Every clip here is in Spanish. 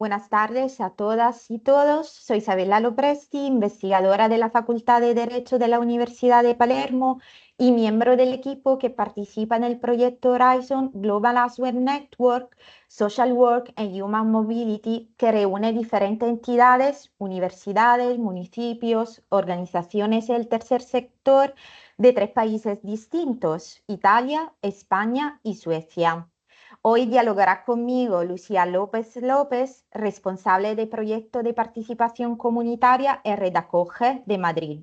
Buenas tardes a todas y todos. Soy Isabella Lopresti, investigadora de la Facultad de Derecho de la Universidad de Palermo y miembro del equipo que participa en el proyecto Horizon Global Answer Network, Social Work and Human Mobility, que reúne diferentes entidades, universidades, municipios, organizaciones del tercer sector de 3 países distintos: Italia, España y Suecia. Hoy dialogará conmigo Lucía López López, responsable de proyecto de participación comunitaria en Red Acoge de Madrid.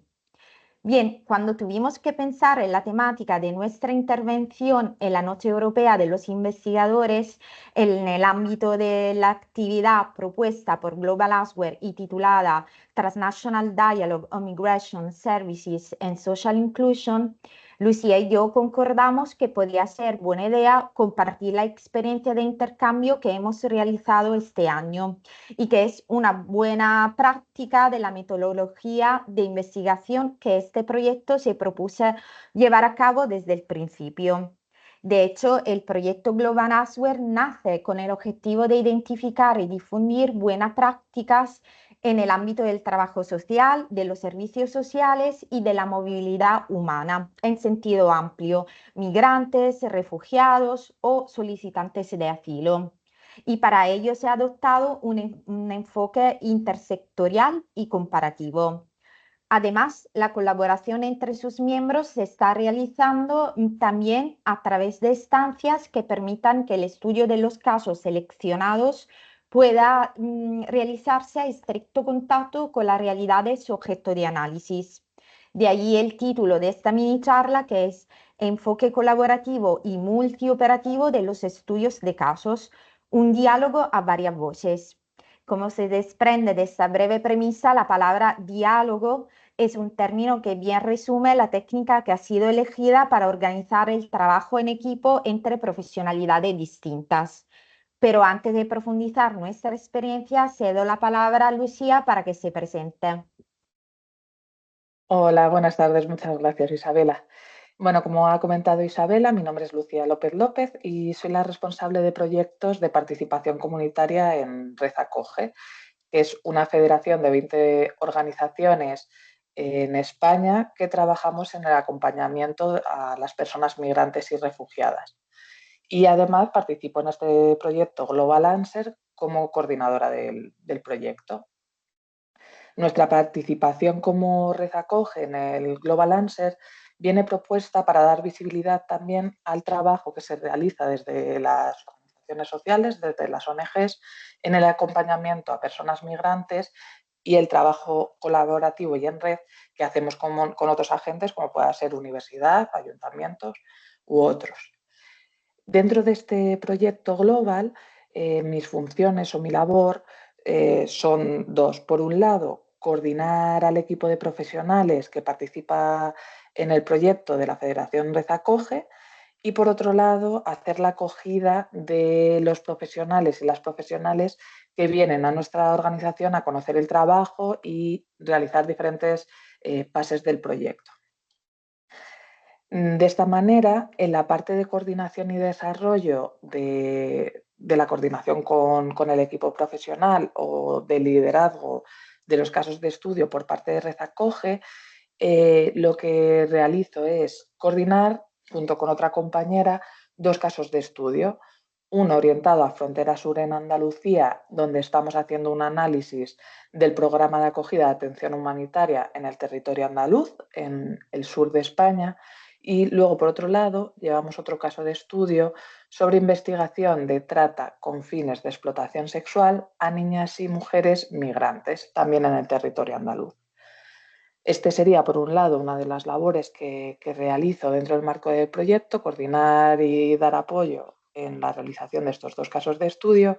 Bien, cuando tuvimos que pensar en la temática de nuestra intervención en la Noche Europea de los Investigadores en el ámbito de la actividad propuesta por Global Answer y titulada Transnational Dialogue on Migration Services and Social Inclusion, Lucía y yo concordamos que podría ser buena idea compartir la experiencia de intercambio que hemos realizado este año y que es una buena práctica de la metodología de investigación que este proyecto se propuso llevar a cabo desde el principio. De hecho, el proyecto Global Answer nace con el objetivo de identificar y difundir buenas prácticas en el ámbito del trabajo social, de los servicios sociales y de la movilidad humana en sentido amplio: migrantes, refugiados o solicitantes de asilo. Y para ello se ha adoptado un enfoque intersectorial y comparativo. Además, la colaboración entre sus miembros se está realizando también a través de estancias que permitan que el estudio de los casos seleccionados pueda realizarse a estricto contacto con la realidad de su objeto de análisis. De allí el título de esta mini charla, que es Enfoque colaborativo y multioperativo de los estudios de casos, un diálogo a varias voces. Como se desprende de esta breve premisa, la palabra diálogo es un término que bien resume la técnica que ha sido elegida para organizar el trabajo en equipo entre profesionalidades distintas. Pero antes de profundizar nuestra experiencia, cedo la palabra a Lucía para que se presente. Hola, buenas tardes. Muchas gracias, Isabela. Bueno, como ha comentado Isabela, mi nombre es Lucía López López y soy la responsable de proyectos de participación comunitaria en Red Acoge, que es una federación de 20 organizaciones en España que trabajamos en el acompañamiento a las personas migrantes y refugiadas. Y además participo en este proyecto Global Answer como coordinadora del proyecto. Nuestra participación como Red Acoge en el Global Answer viene propuesta para dar visibilidad también al trabajo que se realiza desde las organizaciones sociales, desde las ONGs, en el acompañamiento a personas migrantes y el trabajo colaborativo y en red que hacemos con otros agentes, como pueda ser universidad, ayuntamientos u otros. Dentro de este proyecto global, mis funciones o mi labor son dos. Por un lado, coordinar al equipo de profesionales que participa en el proyecto de la Federación Red Acoge y, por otro lado, hacer la acogida de los profesionales y las profesionales que vienen a nuestra organización a conocer el trabajo y realizar diferentes fases del proyecto. De esta manera, en la parte de coordinación y desarrollo de la coordinación con el equipo profesional o de liderazgo de los casos de estudio por parte de Red Acoge, lo que realizo es coordinar, junto con otra compañera, 2 casos de estudio. Uno orientado a Frontera Sur en Andalucía, donde estamos haciendo un análisis del programa de acogida de atención humanitaria en el territorio andaluz, en el sur de España. Y luego, por otro lado, llevamos otro caso de estudio sobre investigación de trata con fines de explotación sexual a niñas y mujeres migrantes, también en el territorio andaluz. Este sería, por un lado, una de las labores que realizo dentro del marco del proyecto: coordinar y dar apoyo en la realización de estos 2 casos de estudio.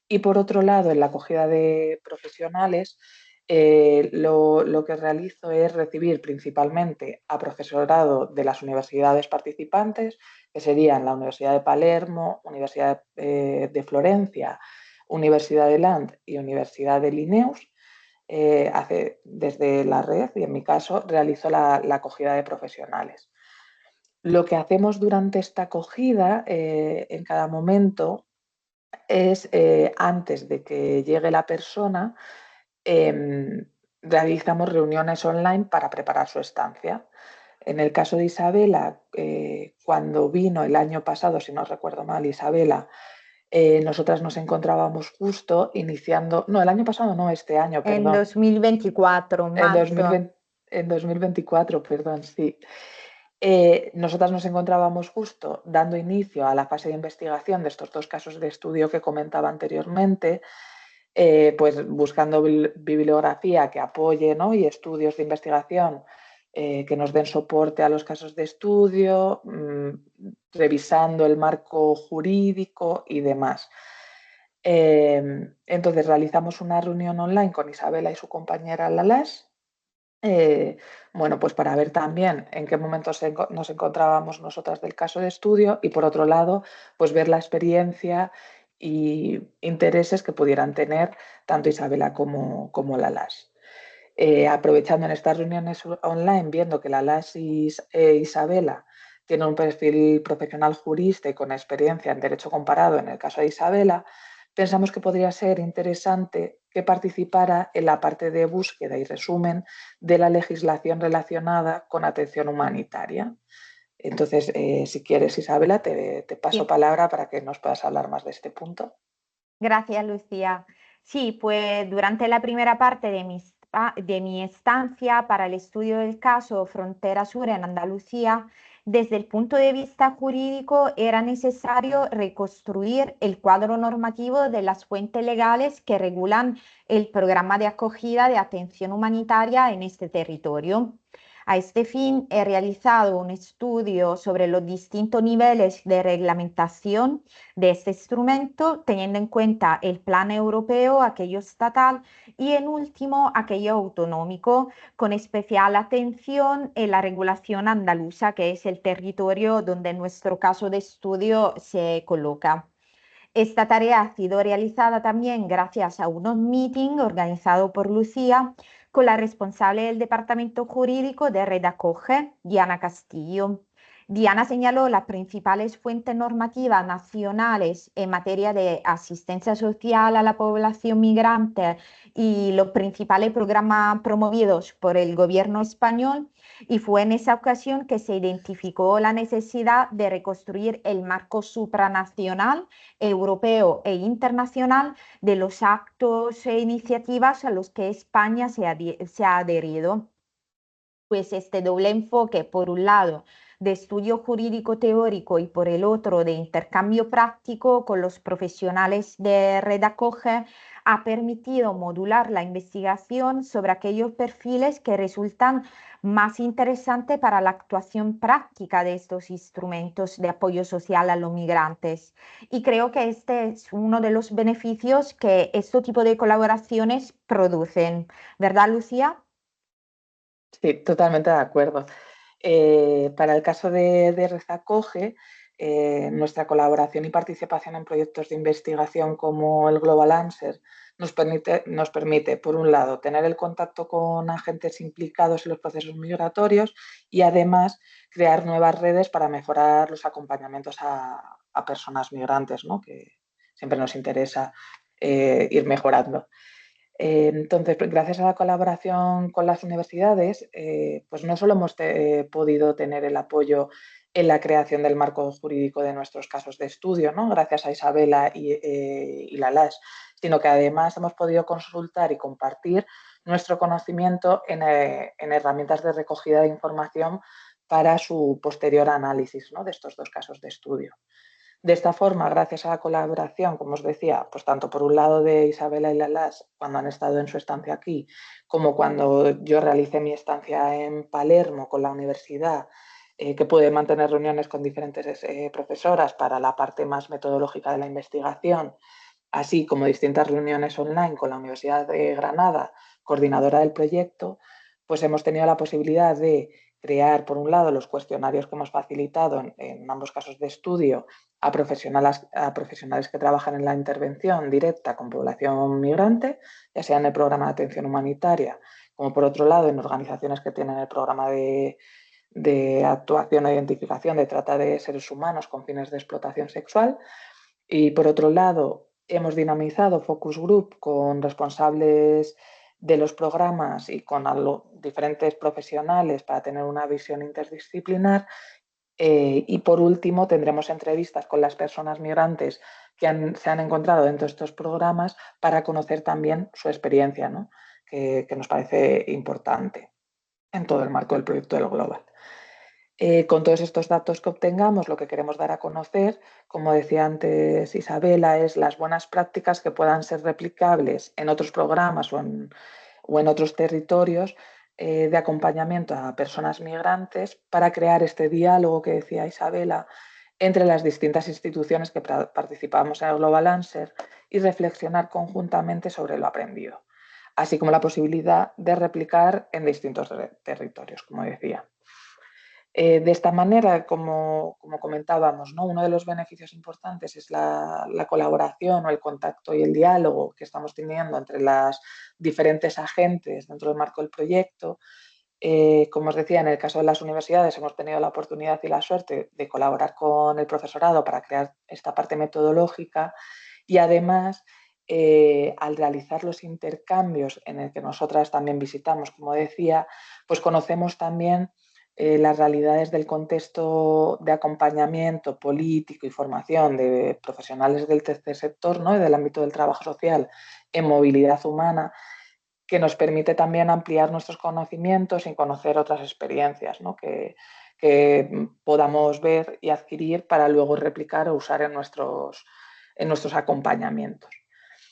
Y, por otro lado, en la acogida de profesionales, lo que realizo es recibir principalmente a profesorado de las universidades participantes, que serían la Universidad de Palermo, Universidad de Florencia, Universidad de Land y Universidad de Linneus. Desde la red, y en mi caso realizo la acogida de profesionales. Lo que hacemos durante esta acogida, en cada momento, es antes de que llegue la persona, realizamos reuniones online para preparar su estancia. En el caso de Isabela, cuando vino el año pasado, si no recuerdo mal, Isabela, nosotras nos encontrábamos justo iniciando, no, el año pasado no, este año, En perdón, 2024, en marzo. 2020, en 2024, perdón, sí. Nosotras nos encontrábamos justo dando inicio a la fase de investigación de estos dos casos de estudio que comentaba anteriormente, pues buscando bibliografía que apoye, ¿no? Y estudios de investigación que nos den soporte a los casos de estudio, revisando el marco jurídico y demás. Entonces realizamos una reunión online con Isabela y su compañera Lalas, eh, bueno, pues para ver también en qué momentos nos encontrábamos nosotras del caso de estudio y por otro lado, pues ver la experiencia y intereses que pudieran tener tanto Isabela como Lalas. Aprovechando en estas reuniones online, viendo que Lalas y Isabela tienen un perfil profesional jurista y con experiencia en derecho comparado en el caso de Isabela, pensamos que podría ser interesante que participara en la parte de búsqueda y resumen de la legislación relacionada con atención humanitaria. Entonces, si quieres, Isabela, te paso Sí. palabra para que nos puedas hablar más de este punto. Gracias, Lucía. Sí, pues durante la primera parte de mi estancia para el estudio del caso Frontera Sur en Andalucía, desde el punto de vista jurídico era necesario reconstruir el cuadro normativo de las fuentes legales que regulan el programa de acogida de atención humanitaria en este territorio. A este fin, he realizado un estudio sobre los distintos niveles de reglamentación de este instrumento, teniendo en cuenta el plan europeo, aquello estatal y en último aquello autonómico, con especial atención en la regulación andaluza, que es el territorio donde nuestro caso de estudio se coloca. Esta tarea ha sido realizada también gracias a unos meetings organizados por Lucía con la responsable del departamento jurídico de Redacoge, Diana Castillo. Diana señaló las principales fuentes normativas nacionales en materia de asistencia social a la población migrante y los principales programas promovidos por el gobierno español, y fue en esa ocasión que se identificó la necesidad de reconstruir el marco supranacional, europeo e internacional de los actos e iniciativas a los que España se ha adherido. Pues este doble enfoque, por un lado, de estudio jurídico teórico y por el otro de intercambio práctico con los profesionales de Redacoge, ha permitido modular la investigación sobre aquellos perfiles que resultan más interesantes para la actuación práctica de estos instrumentos de apoyo social a los migrantes. Y creo que este es uno de los beneficios que este tipo de colaboraciones producen. ¿Verdad, Lucía? Sí, totalmente de acuerdo. Para el caso de Rezacoge, nuestra colaboración y participación en proyectos de investigación como el Global Answer nos permite, por un lado, tener el contacto con agentes implicados en los procesos migratorios y además crear nuevas redes para mejorar los acompañamientos a personas migrantes, ¿no? Que siempre nos interesa ir mejorando. Entonces, gracias a la colaboración con las universidades, pues no solo hemos podido tener el apoyo en la creación del marco jurídico de nuestros casos de estudio, ¿no? Gracias a Isabela y la LAS, sino que además hemos podido consultar y compartir nuestro conocimiento en herramientas de recogida de información para su posterior análisis, ¿no? De estos dos casos de estudio. De esta forma, gracias a la colaboración, como os decía, pues tanto por un lado de Isabela y Lalas cuando han estado en su estancia aquí, como cuando yo realicé mi estancia en Palermo con la universidad, que pude mantener reuniones con diferentes profesoras para la parte más metodológica de la investigación, así como distintas reuniones online con la Universidad de Granada, coordinadora del proyecto, pues hemos tenido la posibilidad de crear, por un lado, los cuestionarios que hemos facilitado en ambos casos de estudio a profesionales que trabajan en la intervención directa con población migrante, ya sea en el programa de atención humanitaria, como por otro lado en organizaciones que tienen el programa de actuación e identificación de trata de seres humanos con fines de explotación sexual. Y por otro lado, hemos dinamizado focus group con responsables de los programas y con diferentes profesionales para tener una visión interdisciplinar. Y por último, tendremos entrevistas con las personas migrantes que se han encontrado dentro de estos programas para conocer también su experiencia, ¿no? Que nos parece importante en todo el marco del proyecto del Global. Con todos estos datos que obtengamos, lo que queremos dar a conocer, como decía antes Isabela, es las buenas prácticas que puedan ser replicables en otros programas o en otros territorios de acompañamiento a personas migrantes para crear este diálogo que decía Isabela entre las distintas instituciones que participamos en el Global Answer y reflexionar conjuntamente sobre lo aprendido, así como la posibilidad de replicar en distintos territorios, como decía. De esta manera, como comentábamos, ¿no? Uno de los beneficios importantes es la colaboración o el contacto y el diálogo que estamos teniendo entre las diferentes agentes dentro del marco del proyecto. Como os decía, en el caso de las universidades hemos tenido la oportunidad y la suerte de colaborar con el profesorado para crear esta parte metodológica y además al realizar los intercambios en el que nosotras también visitamos, como decía, pues conocemos también las realidades del contexto de acompañamiento político y formación de profesionales del tercer sector, ¿no? Y del ámbito del trabajo social en movilidad humana, que nos permite también ampliar nuestros conocimientos y conocer otras experiencias, ¿no? que podamos ver y adquirir para luego replicar o usar en nuestros acompañamientos.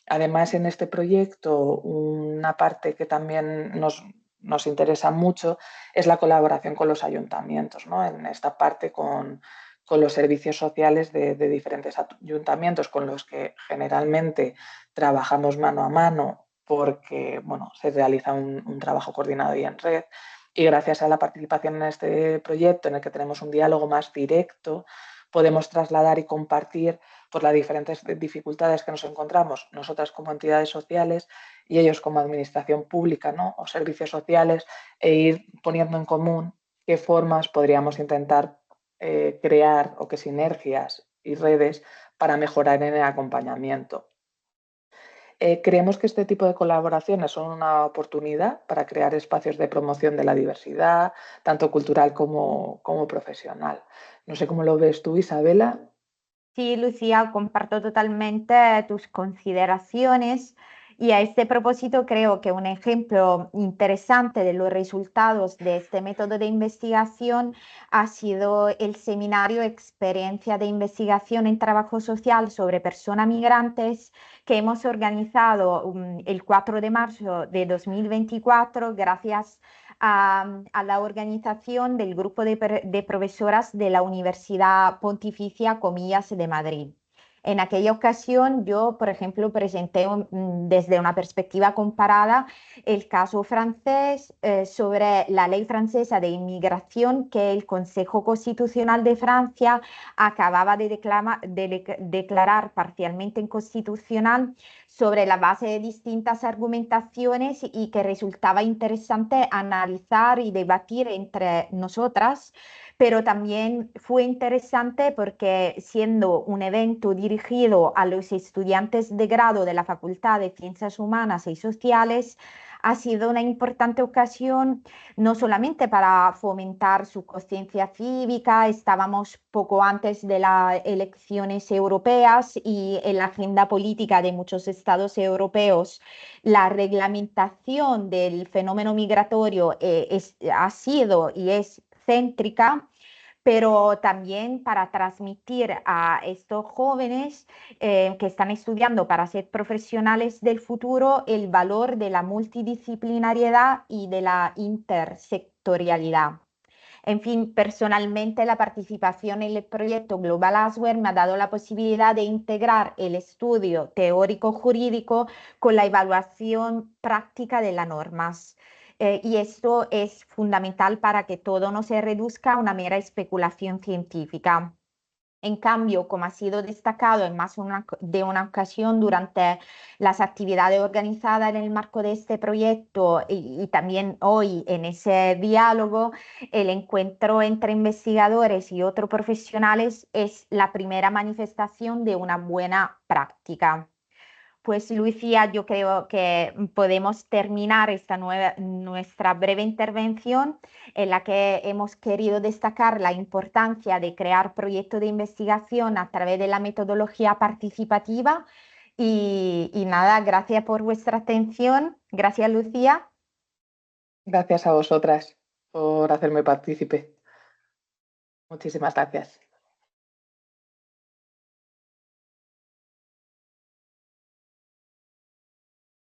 Además, en este proyecto, una parte que también nos interesa mucho es la colaboración con los ayuntamientos, ¿no? En esta parte con los servicios sociales de diferentes ayuntamientos con los que generalmente trabajamos mano a mano porque bueno, se realiza un trabajo coordinado y en red. Y gracias a la participación en este proyecto, en el que tenemos un diálogo más directo, podemos trasladar y compartir por las diferentes dificultades que nos encontramos nosotras como entidades sociales y ellos como administración pública, ¿no? O servicios sociales, e ir poniendo en común qué formas podríamos intentar crear o qué sinergias y redes para mejorar en el acompañamiento. Creemos que este tipo de colaboraciones son una oportunidad para crear espacios de promoción de la diversidad, tanto cultural como profesional. No sé cómo lo ves tú, Isabela. Sí, Lucía, comparto totalmente tus consideraciones y a este propósito creo que un ejemplo interesante de los resultados de este método de investigación ha sido el seminario Experiencia de Investigación en Trabajo Social sobre Personas Migrantes que hemos organizado el 4 de marzo de 2024 gracias a la organización del grupo de profesoras de la Universidad Pontificia Comillas de Madrid. En aquella ocasión yo, por ejemplo, presenté desde una perspectiva comparada el caso francés sobre la ley francesa de inmigración que el Consejo Constitucional de Francia acababa de declarar parcialmente inconstitucional sobre la base de distintas argumentaciones y que resultaba interesante analizar y debatir entre nosotras, pero también fue interesante porque siendo un evento dirigido a los estudiantes de grado de la Facultad de Ciencias Humanas y Sociales, ha sido una importante ocasión no solamente para fomentar su conciencia cívica, estábamos poco antes de las elecciones europeas y en la agenda política de muchos estados europeos, la reglamentación del fenómeno migratorio ha sido y es céntrica, pero también para transmitir a estos jóvenes que están estudiando para ser profesionales del futuro el valor de la multidisciplinariedad y de la intersectorialidad. En fin, personalmente la participación en el proyecto Global Answer me ha dado la posibilidad de integrar el estudio teórico jurídico con la evaluación práctica de las normas. Y esto es fundamental para que todo no se reduzca a una mera especulación científica. En cambio, como ha sido destacado en más de una ocasión durante las actividades organizadas en el marco de este proyecto y también hoy en ese diálogo, el encuentro entre investigadores y otros profesionales es la primera manifestación de una buena práctica. Pues Lucía, yo creo que podemos terminar nuestra breve intervención en la que hemos querido destacar la importancia de crear proyectos de investigación a través de la metodología participativa. Y nada, gracias por vuestra atención. Gracias, Lucía. Gracias a vosotras por hacerme partícipe. Muchísimas gracias.